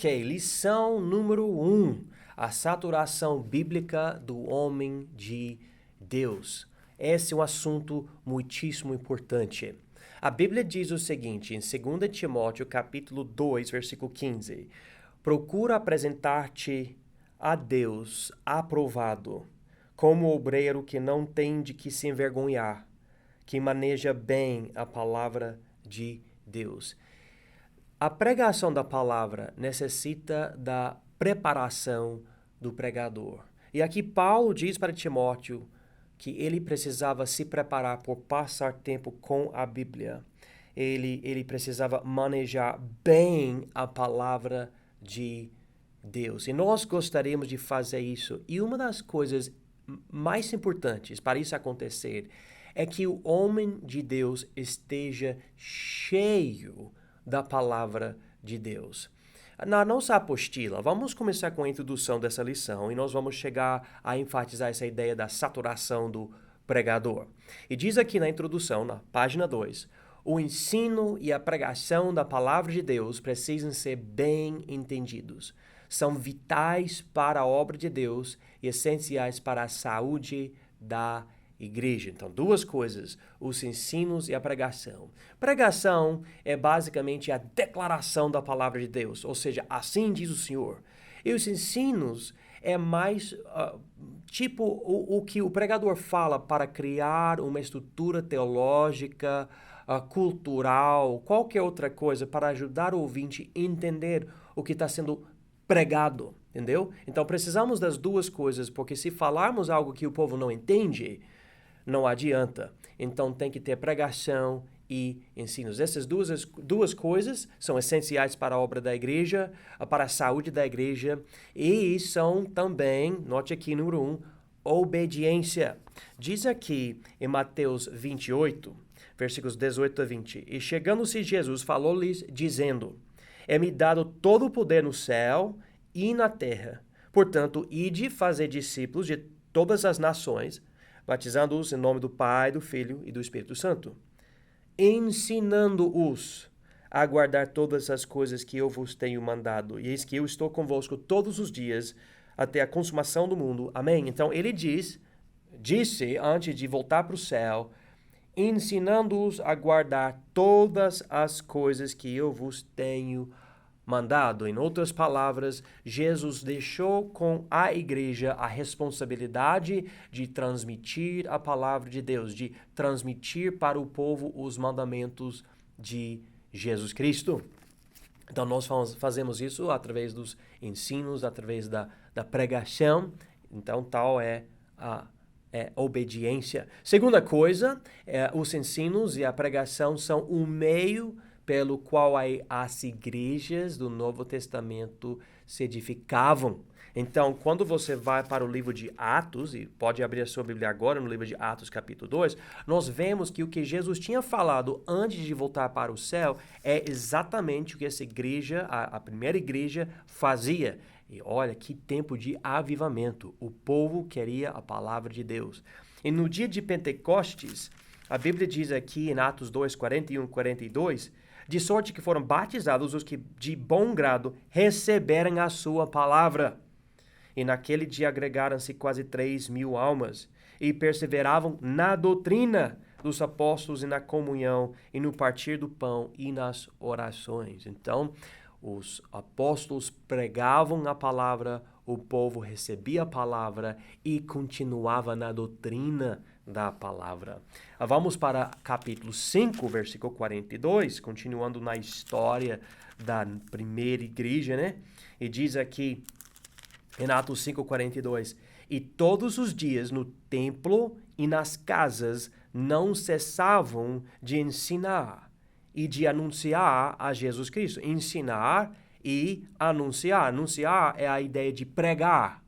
Ok, lição número 1. A saturação bíblica do homem de Deus. Esse é um assunto muitíssimo importante. A Bíblia diz o seguinte, em 2 Timóteo, capítulo 2, versículo 15. Procura apresentar-te a Deus aprovado, como obreiro que não tem de que se envergonhar, que maneja bem a palavra de Deus. A pregação da palavra necessita da preparação do pregador. E aqui Paulo diz para Timóteo que ele precisava se preparar por passar tempo com a Bíblia. Ele precisava manejar bem a palavra de Deus. E nós gostaríamos de fazer isso. E uma das coisas mais importantes para isso acontecer é que o homem de Deus esteja cheio da palavra de Deus. Na nossa apostila, vamos começar com a introdução dessa lição e nós vamos chegar a enfatizar essa ideia da saturação do pregador. E diz aqui na introdução, na página 2, o ensino e a pregação da palavra de Deus precisam ser bem entendidos. São vitais para a obra de Deus e essenciais para a saúde da igreja. Então, duas coisas, os ensinos e a pregação. Pregação é basicamente a declaração da palavra de Deus, ou seja, assim diz o Senhor. E os ensinos é mais tipo o que o pregador fala para criar uma estrutura teológica, cultural, qualquer outra coisa para ajudar o ouvinte a entender o que está sendo pregado, entendeu? Então, precisamos das duas coisas, porque se falarmos algo que o povo não entende, não adianta. Então tem que ter pregação e ensinos. Essas duas coisas são essenciais para a obra da igreja, para a saúde da igreja e são também, note aqui número 1, obediência. Diz aqui em Mateus 28, versículos 18 a 20. E chegando-se Jesus, falou-lhes dizendo, é-me dado todo o poder no céu e na terra. Portanto, ide fazer discípulos de todas as nações, batizando-os em nome do Pai, do Filho e do Espírito Santo, ensinando-os a guardar todas as coisas que eu vos tenho mandado. E eis que eu estou convosco todos os dias até a consumação do mundo. Amém? Então ele disse antes de voltar para o céu, ensinando-os a guardar todas as coisas que eu vos tenho mandado. Em outras palavras, Jesus deixou com a igreja a responsabilidade de transmitir a palavra de Deus, de transmitir para o povo os mandamentos de Jesus Cristo. Então, nós fazemos isso através dos ensinos, através da pregação. Então, tal é a obediência. Segunda coisa, os ensinos e a pregação são um meio pelo qual as igrejas do Novo Testamento se edificavam. Então, quando você vai para o livro de Atos, e pode abrir a sua Bíblia agora no livro de Atos, capítulo 2, nós vemos que o que Jesus tinha falado antes de voltar para o céu é exatamente o que essa igreja, a primeira igreja, fazia. E olha, que tempo de avivamento. O povo queria a palavra de Deus. E no dia de Pentecostes, a Bíblia diz aqui em Atos 2, 41 e 42, de sorte que foram batizados os que de bom grado receberam a sua palavra. E naquele dia agregaram-se quase 3.000 almas e perseveravam na doutrina dos apóstolos e na comunhão e no partir do pão e nas orações. Então, os apóstolos pregavam a palavra, o povo recebia a palavra e continuava na doutrina da palavra. Vamos para capítulo 5, versículo 42, continuando na história da primeira igreja, né? E diz aqui em Atos 5, 42, e todos os dias no templo e nas casas não cessavam de ensinar e de anunciar a Jesus Cristo. Ensinar e anunciar. Anunciar é a ideia de pregar.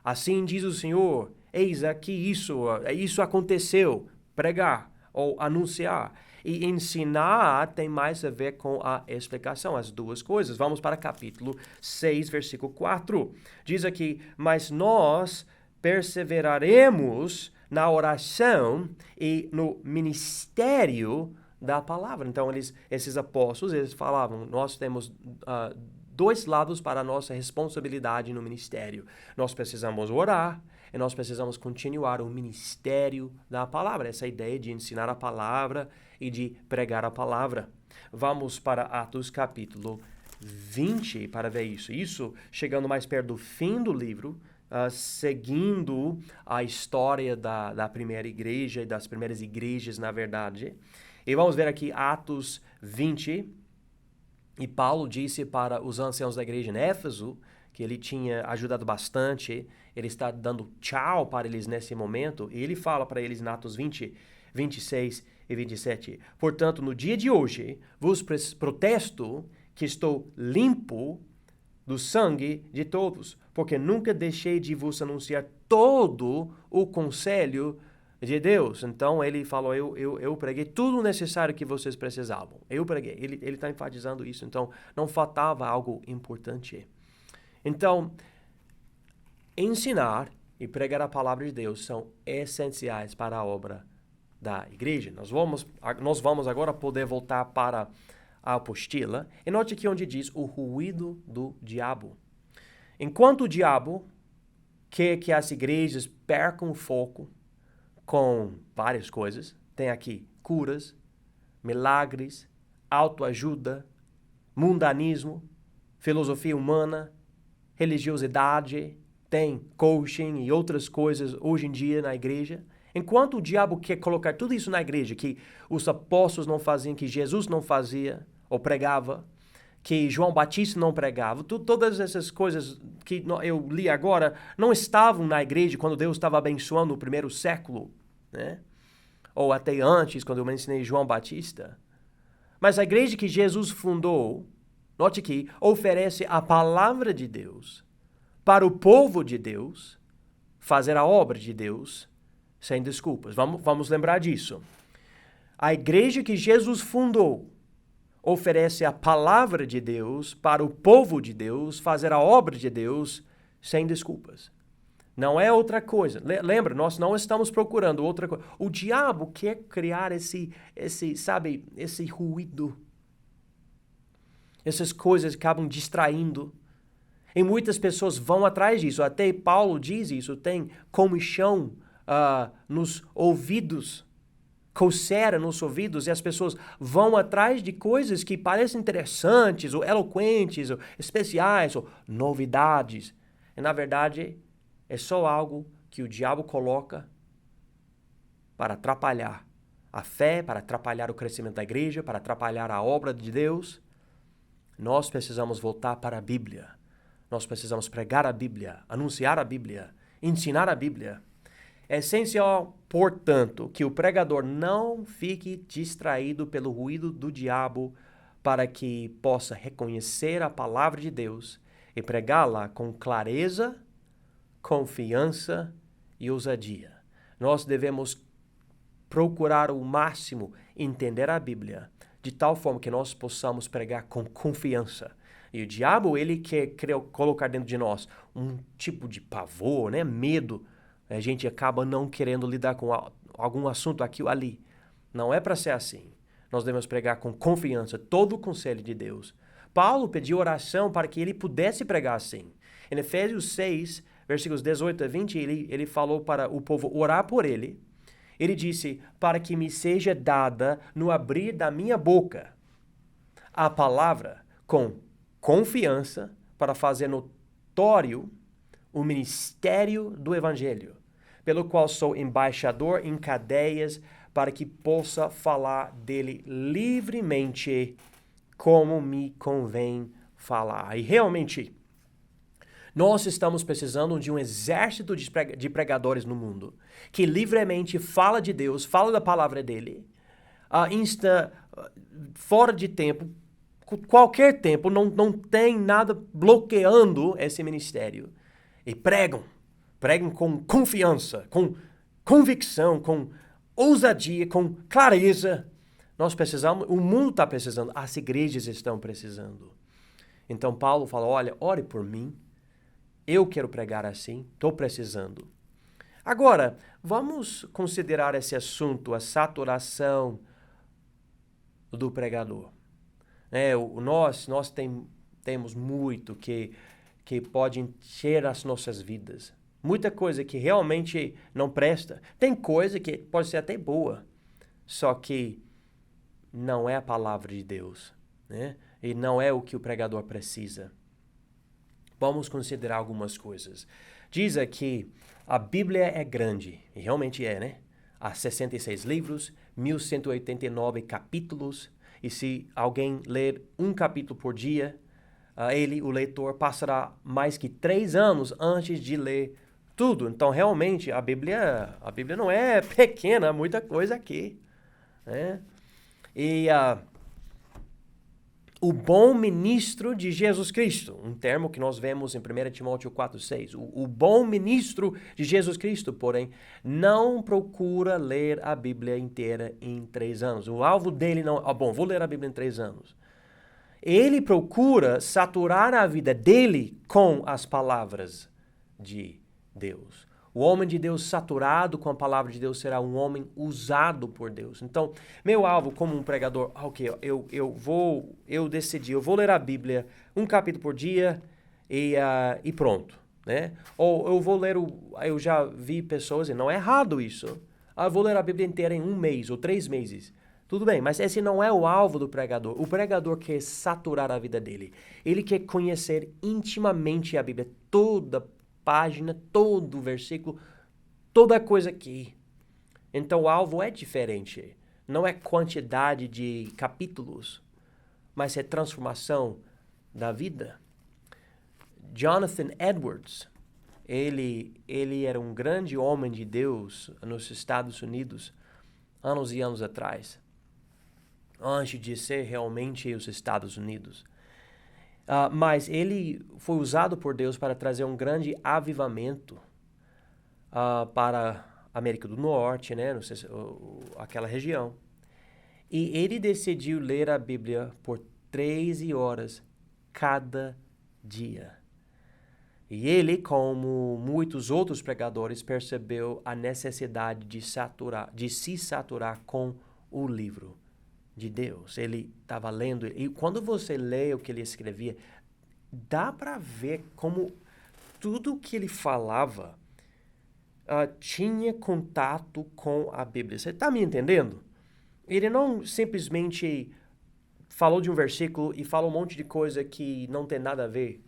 Assim diz o Senhor, eis aqui isso aconteceu. Pregar ou anunciar. E ensinar tem mais a ver com a explicação, as duas coisas. Vamos para capítulo 6, versículo 4. Diz aqui, mas nós perseveraremos na oração e no ministério da palavra. Então, esses apóstolos, eles falavam, nós temos dois lados para a nossa responsabilidade no ministério. Nós precisamos orar e nós precisamos continuar o ministério da palavra, essa ideia de ensinar a palavra e de pregar a palavra. Vamos para Atos capítulo 20 para ver isso. Isso chegando mais perto do fim do livro, seguindo a história da primeira igreja e das primeiras igrejas, na verdade. E vamos ver aqui Atos 20. E Paulo disse para os anciãos da igreja em Éfeso que ele tinha ajudado bastante. Ele está dando tchau para eles nesse momento. E ele fala para eles em Atos 20, 26 e 27. Portanto, no dia de hoje, vos protesto que estou limpo do sangue de todos, porque nunca deixei de vos anunciar todo o conselho de Deus. Então, ele falou, eu preguei tudo o necessário que vocês precisavam. Eu preguei. Ele está enfatizando isso. Então, não faltava algo importante. Então, ensinar e pregar a palavra de Deus são essenciais para a obra da igreja. Nós vamos agora poder voltar para a apostila. E note aqui onde diz o ruído do diabo. Enquanto o diabo quer que as igrejas percam o foco com várias coisas, tem aqui curas, milagres, autoajuda, mundanismo, filosofia humana, religiosidade, tem coaching e outras coisas hoje em dia na igreja. Enquanto o diabo quer colocar tudo isso na igreja, que os apóstolos não faziam, que Jesus não fazia ou pregava, que João Batista não pregava, todas essas coisas que eu li agora não estavam na igreja quando Deus estava abençoando o primeiro século, né? Ou até antes, quando eu ensinei João Batista. Mas a igreja que Jesus fundou, note que oferece a palavra de Deus para o povo de Deus fazer a obra de Deus sem desculpas. Vamos lembrar disso. A igreja que Jesus fundou oferece a palavra de Deus para o povo de Deus fazer a obra de Deus sem desculpas. Não é outra coisa. Lembra, nós não estamos procurando outra coisa. O diabo quer criar esse ruído. Essas coisas acabam distraindo. E muitas pessoas vão atrás disso. Até Paulo diz isso. Tem comichão nos ouvidos, coceira nos ouvidos, e as pessoas vão atrás de coisas que parecem interessantes, ou eloquentes, ou especiais, ou novidades. E, na verdade, é só algo que o diabo coloca para atrapalhar a fé, para atrapalhar o crescimento da igreja, para atrapalhar a obra de Deus. Nós precisamos voltar para a Bíblia. Nós precisamos pregar a Bíblia, anunciar a Bíblia, ensinar a Bíblia. É essencial, portanto, que o pregador não fique distraído pelo ruído do diabo para que possa reconhecer a palavra de Deus e pregá-la com clareza, confiança e ousadia. Nós devemos procurar o máximo entender a Bíblia de tal forma que nós possamos pregar com confiança. E o diabo, ele quer colocar dentro de nós um tipo de pavor, né? Medo. A gente acaba não querendo lidar com algum assunto aqui ou ali. Não é para ser assim. Nós devemos pregar com confiança todo o conselho de Deus. Paulo pediu oração para que ele pudesse pregar assim. Em Efésios 6, versículos 18 a 20, ele falou para o povo orar por ele. Ele disse, para que me seja dada no abrir da minha boca a palavra com confiança para fazer notório o ministério do Evangelho, pelo qual sou embaixador em cadeias, para que possa falar dele livremente, como me convém falar. E realmente, nós estamos precisando de um exército de pregadores no mundo, que livremente fala de Deus, fala da palavra dele, fora de tempo, qualquer tempo, não tem nada bloqueando esse ministério. E pregam com confiança, com convicção, com ousadia, com clareza. Nós precisamos, o mundo está precisando, as igrejas estão precisando. Então Paulo fala, olha, ore por mim, eu quero pregar assim, estou precisando. Agora, vamos considerar esse assunto, a saturação do pregador. Nós temos muito que pode encher as nossas vidas. Muita coisa que realmente não presta. Tem coisa que pode ser até boa, só que não é a palavra de Deus, né? E não é o que o pregador precisa. Vamos considerar algumas coisas. Diz aqui, a Bíblia é grande, e realmente é, né? Há 66 livros, 1189 capítulos, e se alguém ler um capítulo por dia, o leitor, passará mais que 3 anos antes de ler tudo. Então, realmente, a Bíblia não é pequena, há muita coisa aqui, né? E o bom ministro de Jesus Cristo, um termo que nós vemos em 1 Timóteo 4,6. O bom ministro de Jesus Cristo, porém, não procura ler a Bíblia inteira em 3 anos. O alvo dele não... vou ler a Bíblia em 3 anos. Ele procura saturar a vida dele com as palavras de Deus. O homem de Deus saturado com a palavra de Deus será um homem usado por Deus. Então, meu alvo como um pregador, eu decidi, eu vou ler a Bíblia um capítulo por dia e pronto, né? Ou eu vou ler, eu já vi pessoas, e não é errado isso, eu vou ler a Bíblia inteira em 1 mês ou 3 meses. Tudo bem, mas esse não é o alvo do pregador. O pregador quer saturar a vida dele. Ele quer conhecer intimamente a Bíblia, toda página, todo versículo, toda coisa aqui. Então o alvo é diferente. Não é quantidade de capítulos, mas é transformação da vida. Jonathan Edwards, ele era um grande homem de Deus nos Estados Unidos, anos e anos atrás, antes de ser realmente os Estados Unidos. Mas ele foi usado por Deus para trazer um grande avivamento para a América do Norte, né? Não sei se, aquela região. E ele decidiu ler a Bíblia por 13 horas cada dia. E ele, como muitos outros pregadores, percebeu a necessidade de se saturar com o livro de Deus. Ele estava lendo, e quando você lê o que ele escrevia, dá para ver como tudo que ele falava tinha contato com a Bíblia. Você está me entendendo? Ele não simplesmente falou de um versículo e falou um monte de coisa que não tem nada a ver,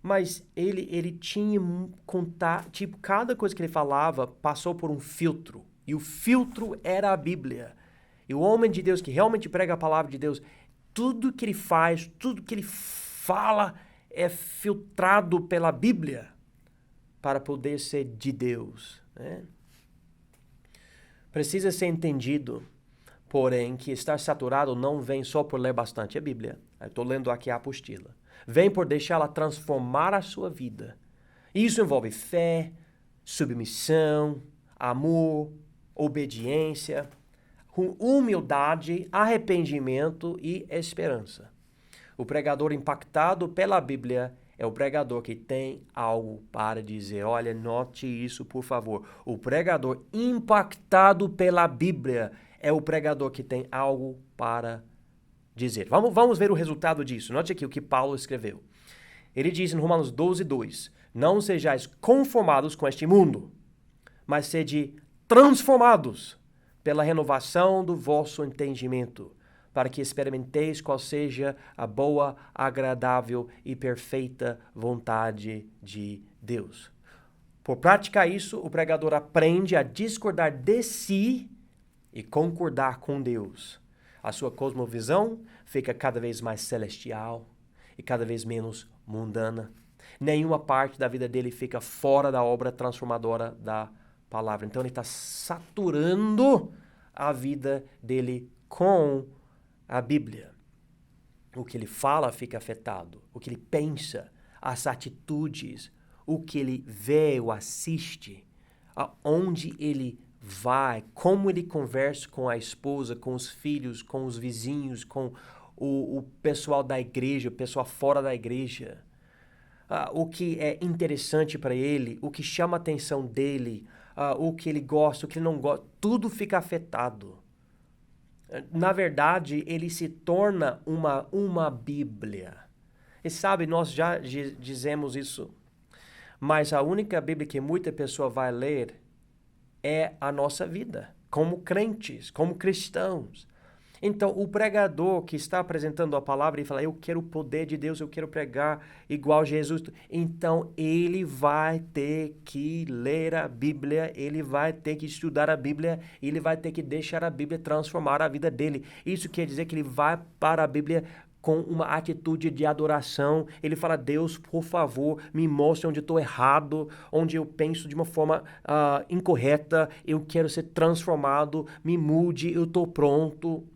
mas ele tinha contato, tipo, cada coisa que ele falava passou por um filtro, e o filtro era a Bíblia. E o homem de Deus que realmente prega a palavra de Deus, tudo que ele faz, tudo que ele fala é filtrado pela Bíblia para poder ser de Deus, né? Precisa ser entendido, porém, que estar saturado não vem só por ler bastante a Bíblia. Eu estou lendo aqui a apostila. Vem por deixá-la transformar a sua vida. Isso envolve fé, submissão, amor, obediência, humildade, arrependimento e esperança. O pregador impactado pela Bíblia é o pregador que tem algo para dizer. Olha, note isso, por favor. O pregador impactado pela Bíblia é o pregador que tem algo para dizer. Vamos ver o resultado disso. Note aqui o que Paulo escreveu. Ele diz em Romanos 12:2: não sejais conformados com este mundo, mas sede transformados pela renovação do vosso entendimento, para que experimenteis qual seja a boa, agradável e perfeita vontade de Deus. Por praticar isso, o pregador aprende a discordar de si e concordar com Deus. A sua cosmovisão fica cada vez mais celestial e cada vez menos mundana. Nenhuma parte da vida dele fica fora da obra transformadora da palavra. Então ele está saturando a vida dele com a Bíblia. O que ele fala fica afetado. O que ele pensa, as atitudes, o que ele vê ou assiste, aonde ele vai, como ele conversa com a esposa, com os filhos, com os vizinhos, com o pessoal da igreja, o pessoal fora da igreja. O que é interessante para ele, o que chama a atenção dele, o que ele gosta, o que ele não gosta, tudo fica afetado. Na verdade, ele se torna uma Bíblia. E sabe, nós já dizemos isso, mas a única Bíblia que muita pessoa vai ler é a nossa vida, como crentes, como cristãos. Então, o pregador que está apresentando a palavra e fala, eu quero o poder de Deus, eu quero pregar igual Jesus. Então, ele vai ter que ler a Bíblia, ele vai ter que estudar a Bíblia, ele vai ter que deixar a Bíblia transformar a vida dele. Isso quer dizer que ele vai para a Bíblia com uma atitude de adoração. Ele fala, Deus, por favor, me mostre onde eu estou errado, onde eu penso de uma forma incorreta, eu quero ser transformado, me mude, eu estou pronto.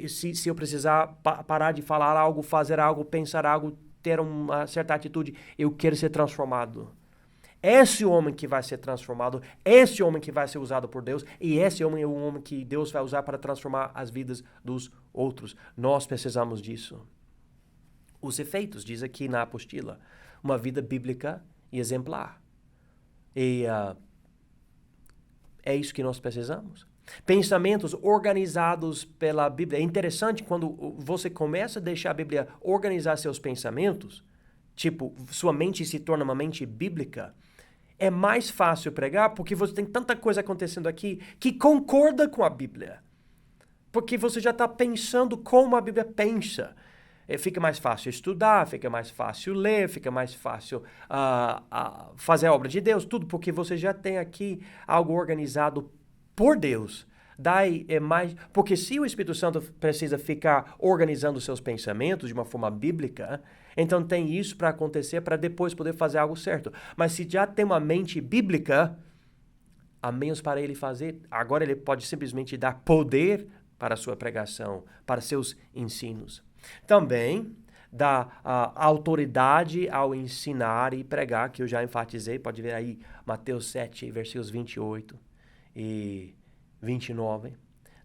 Se eu precisar parar de falar algo, fazer algo, pensar algo, ter uma certa atitude, eu quero ser transformado. Esse homem que vai ser transformado, esse homem que vai ser usado por Deus, e esse homem é o homem que Deus vai usar para transformar as vidas dos outros. Nós precisamos disso. Os efeitos, diz aqui na apostila, uma vida bíblica e exemplar. E é isso que nós precisamos. Pensamentos organizados pela Bíblia. É interessante quando você começa a deixar a Bíblia organizar seus pensamentos, tipo, sua mente se torna uma mente bíblica, é mais fácil pregar porque você tem tanta coisa acontecendo aqui que concorda com a Bíblia. Porque você já está pensando como a Bíblia pensa. Fica mais fácil estudar, fica mais fácil ler, fica mais fácil fazer a obra de Deus, tudo porque você já tem aqui algo organizado por Deus. Daí é mais, porque se o Espírito Santo precisa ficar organizando seus pensamentos de uma forma bíblica, então tem isso para acontecer para depois poder fazer algo certo. Mas se já tem uma mente bíblica, a menos para ele fazer, agora ele pode simplesmente dar poder para a sua pregação, para seus ensinos. Também dá autoridade ao ensinar e pregar, que eu já enfatizei, pode ver aí Mateus 7, versículos 28 e 29.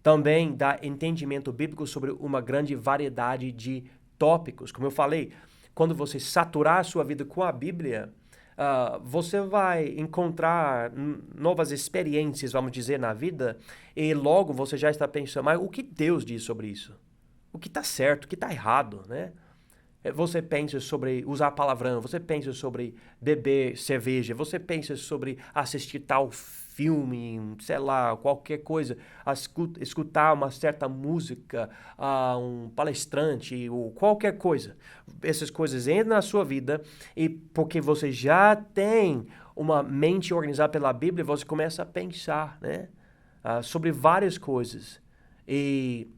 Também dá entendimento bíblico sobre uma grande variedade de tópicos. Como eu falei, quando você saturar a sua vida com a Bíblia, você vai encontrar novas experiências, vamos dizer, na vida, e logo você já está pensando, mas o que Deus diz sobre isso? O que está certo, o que está errado, né? Você pensa sobre usar palavrão, você pensa sobre beber cerveja, você pensa sobre assistir tal filme, sei lá, qualquer coisa, escutar uma certa música, um palestrante ou qualquer coisa. Essas coisas entram na sua vida e porque você já tem uma mente organizada pela Bíblia, você começa a pensar, né, sobre várias coisas. E,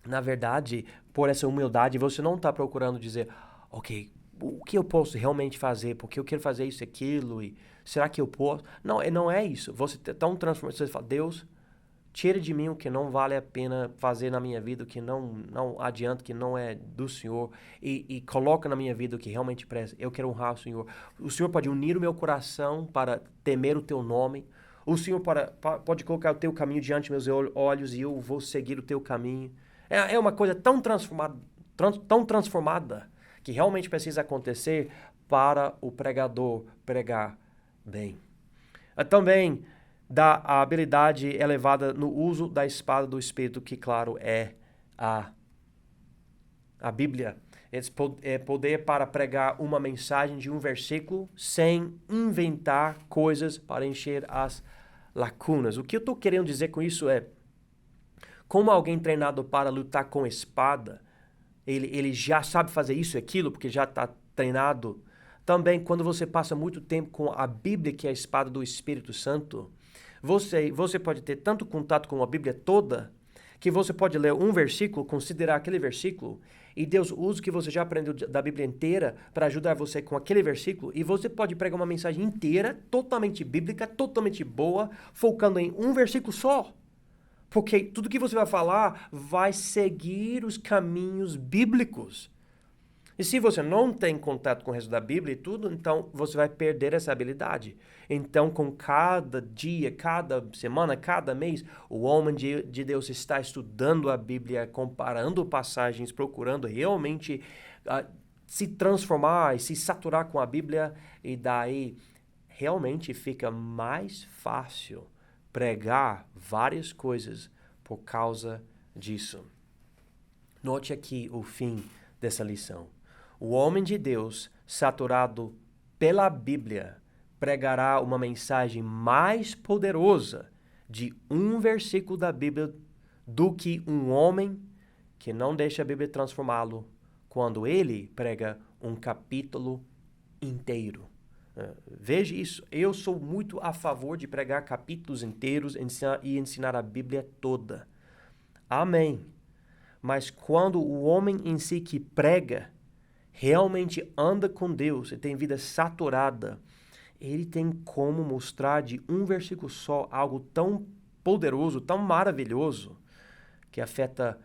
na verdade, por essa humildade, você não está procurando dizer, ok, o que eu posso realmente fazer? Porque eu quero fazer isso e aquilo, e será que eu posso? Não é isso. Você está tão transformado, você fala, Deus, tira de mim o que não vale a pena fazer na minha vida, o que não adianta, que não é do Senhor, e coloca na minha vida o que realmente presta. Eu quero honrar o Senhor. O Senhor pode unir o meu coração para temer o teu nome. O Senhor pode colocar o teu caminho diante dos meus olhos e eu vou seguir o teu caminho. É uma coisa tão transformada que realmente precisa acontecer para o pregador pregar bem. Também dá a habilidade elevada no uso da espada do Espírito, que, claro, é a Bíblia. É poder para pregar uma mensagem de um versículo sem inventar coisas para encher as lacunas. O que eu estou querendo dizer com isso é, como alguém treinado para lutar com espada, ele já sabe fazer isso e aquilo, porque já está treinado. Também, quando você passa muito tempo com a Bíblia, que é a espada do Espírito Santo, você pode ter tanto contato com a Bíblia toda, que você pode ler um versículo, considerar aquele versículo, e Deus usa o que você já aprendeu da Bíblia inteira para ajudar você com aquele versículo, e você pode pregar uma mensagem inteira, totalmente bíblica, totalmente boa, focando em um versículo só. Porque tudo que você vai falar vai seguir os caminhos bíblicos. E se você não tem contato com o resto da Bíblia e tudo, então você vai perder essa habilidade. Então, com cada dia, cada semana, cada mês, o homem de Deus está estudando a Bíblia, comparando passagens, procurando realmente se transformar e se saturar com a Bíblia, e daí realmente fica mais fácil pregar várias coisas por causa disso. Note aqui o fim dessa lição. O homem de Deus, saturado pela Bíblia, pregará uma mensagem mais poderosa de um versículo da Bíblia do que um homem que não deixa a Bíblia transformá-lo quando ele prega um capítulo inteiro. Veja isso. Eu sou muito a favor de pregar capítulos inteiros e ensinar a Bíblia toda. Amém. Mas quando o homem em si que prega realmente anda com Deus e tem vida saturada, ele tem como mostrar de um versículo só algo tão poderoso, tão maravilhoso, que afeta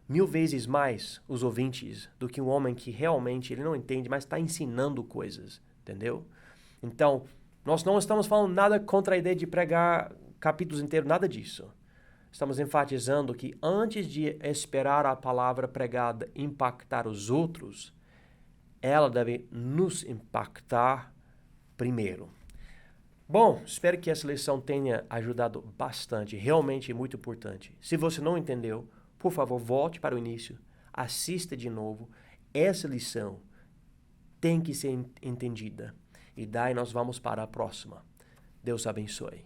1000 vezes mais os ouvintes do que um homem que realmente ele não entende, mas está ensinando coisas, entendeu? Então, nós não estamos falando nada contra a ideia de pregar capítulos inteiros, nada disso. Estamos enfatizando que antes de esperar a palavra pregada impactar os outros, ela deve nos impactar primeiro. Bom, espero que essa lição tenha ajudado bastante, realmente muito importante. Se você não entendeu, por favor, volte para o início, assista de novo. Essa lição tem que ser entendida. E daí nós vamos para a próxima. Deus abençoe.